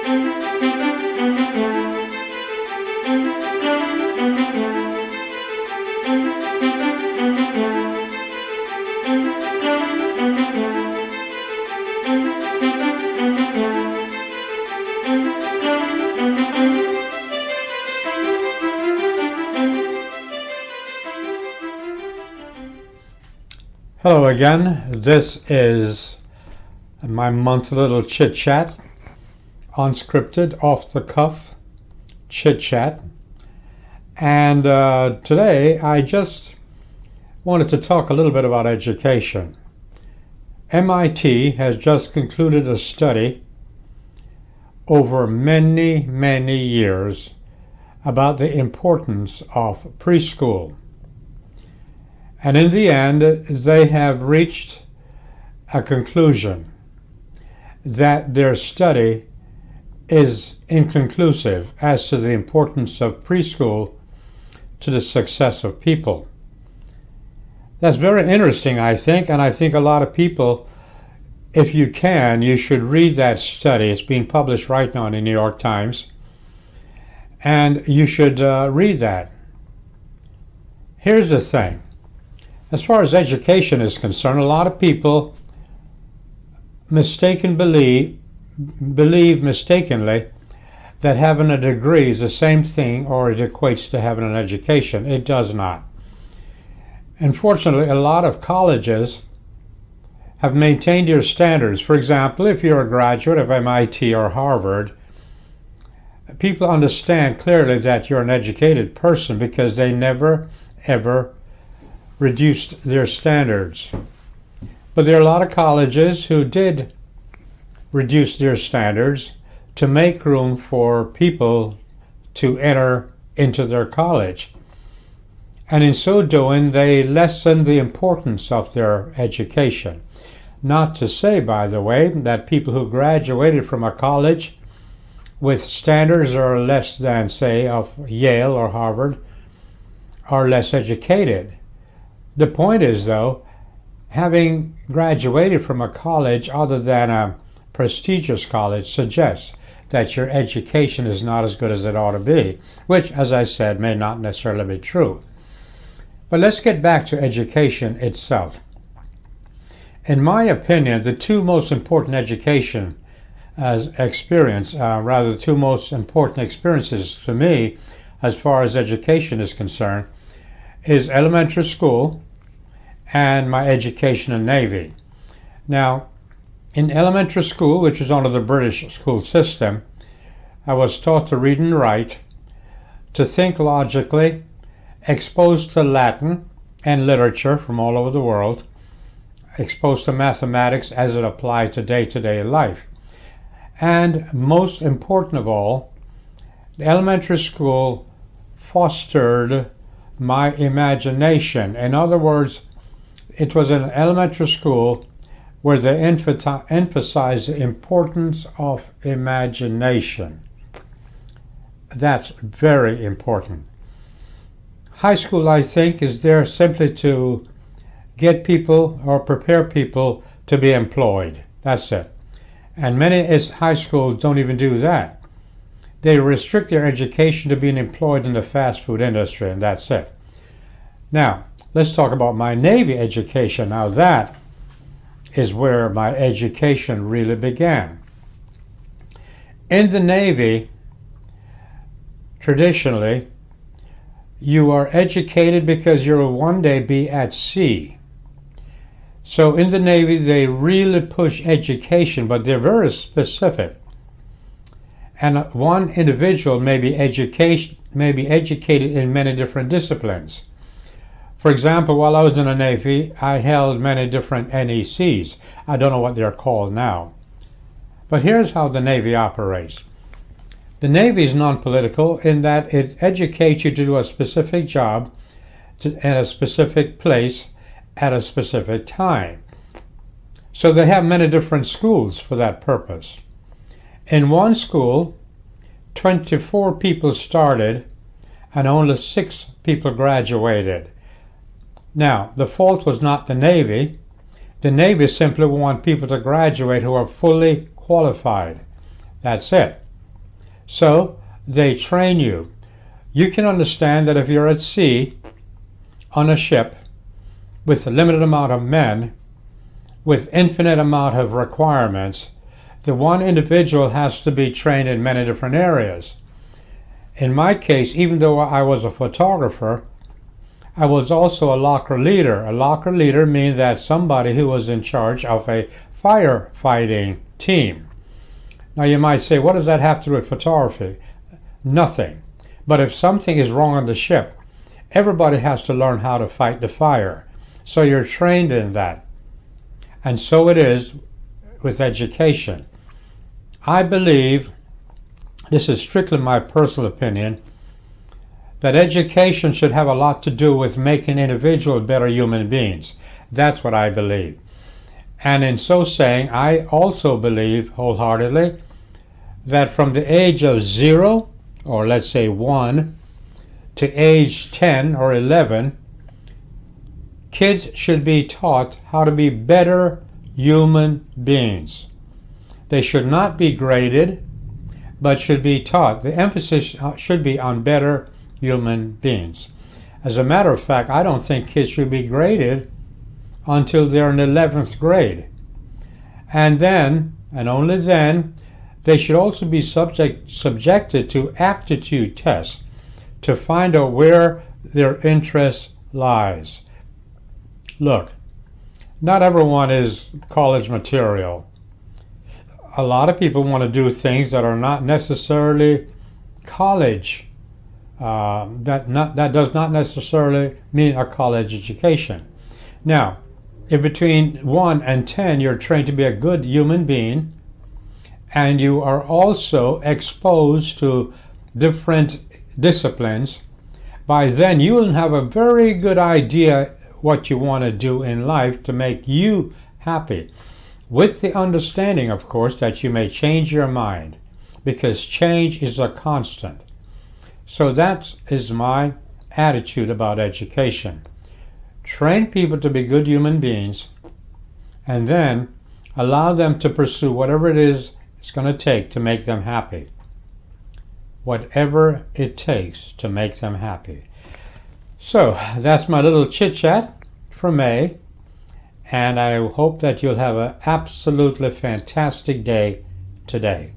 Hello again. This is my monthly little chit chat, unscripted, off the cuff chit chat. And today I just wanted to talk a little bit about education. MIT has just concluded a study over many years about the importance of preschool. And in the end, they have reached a conclusion that their study is inconclusive as to the importance of preschool to the success of people. That's very interesting, I think, and I think a lot of people, if you can, you should read that study. It's being published right now in the New York Times, and you should read that. Here's the thing. As far as education is concerned, a lot of people believe mistakenly that having a degree is the same thing or it equates to having an education. It does not. Unfortunately, a lot of colleges have maintained their standards. For example, if you're a graduate of MIT or Harvard, people understand clearly that you're an educated person because they never, ever reduced their standards. But there are a lot of colleges who did reduce their standards to make room for people to enter into their college. And in so doing, they lessened the importance of their education. Not to say, by the way, that people who graduated from a college with standards are less than, say, of Yale or Harvard are less educated. The point is, though, having graduated from a college other than a prestigious college suggests that your education is not as good as it ought to be, which, as I said, may not necessarily be true. But let's get back to education itself. In my opinion, the two most important the two most important experiences to me as far as education is concerned is elementary school and my education in Navy. Now, in elementary school, which is under the British school system, I was taught to read and write, to think logically, exposed to Latin and literature from all over the world, exposed to mathematics as it applied to day-to-day life. And most important of all, the elementary school fostered my imagination. In other words, it was an elementary school where they emphasized the importance of imagination. That's very important. High school, I think, is there simply to get people or prepare people to be employed. That's it. And many high schools don't even do that. They restrict their education to being employed in the fast food industry, and that's it. Now, let's talk about my Navy education. Now that is where my education really began. In the Navy, traditionally, you are educated because you'll one day be at sea. So in the Navy, they really push education, but they're very specific. And one individual may be educated in many different disciplines. For example, while I was in the Navy, I held many different NECs. I don't know what they're called now. But here's how the Navy operates. The Navy is non-political in that it educates you to do a specific job in a specific place at a specific time. So they have many different schools for that purpose. In one school, 24 people started and only 6 people graduated. Now, the fault was not the Navy. The Navy simply want people to graduate who are fully qualified. That's it. So they train you. You can understand that if you're at sea on a ship with a limited amount of men, with infinite amount of requirements, the one individual has to be trained in many different areas. In my case, even though I was a photographer, I was also a locker leader. A locker leader means that somebody who was in charge of a firefighting team. Now you might say, what does that have to do with photography? Nothing. But if something is wrong on the ship, everybody has to learn how to fight the fire. So you're trained in that. And so it is with education. I believe, this is strictly my personal opinion, that education should have a lot to do with making individuals better human beings. That's what I believe. And in so saying, I also believe wholeheartedly that from the age of 0, or let's say 1, to age 10 or 11, kids should be taught how to be better human beings. They should not be graded, but should be taught. The emphasis should be on better human beings. As a matter of fact, I don't think kids should be graded until they're in 11th grade. And then, and only then, they should also be subjected to aptitude tests to find out where their interest lies. Look, not everyone is college material. A lot of people want to do things that are not necessarily college. That does not necessarily mean a college education. Now, if between 1 and 10 you're trained to be a good human being, and you are also exposed to different disciplines, by then you will have a very good idea what you want to do in life to make you happy. With the understanding, of course, that you may change your mind, because change is a constant. So that is my attitude about education. Train people to be good human beings, and then allow them to pursue whatever it is it's going to take to make them happy. Whatever it takes to make them happy. So that's my little chit-chat for May, and I hope that you'll have an absolutely fantastic day today.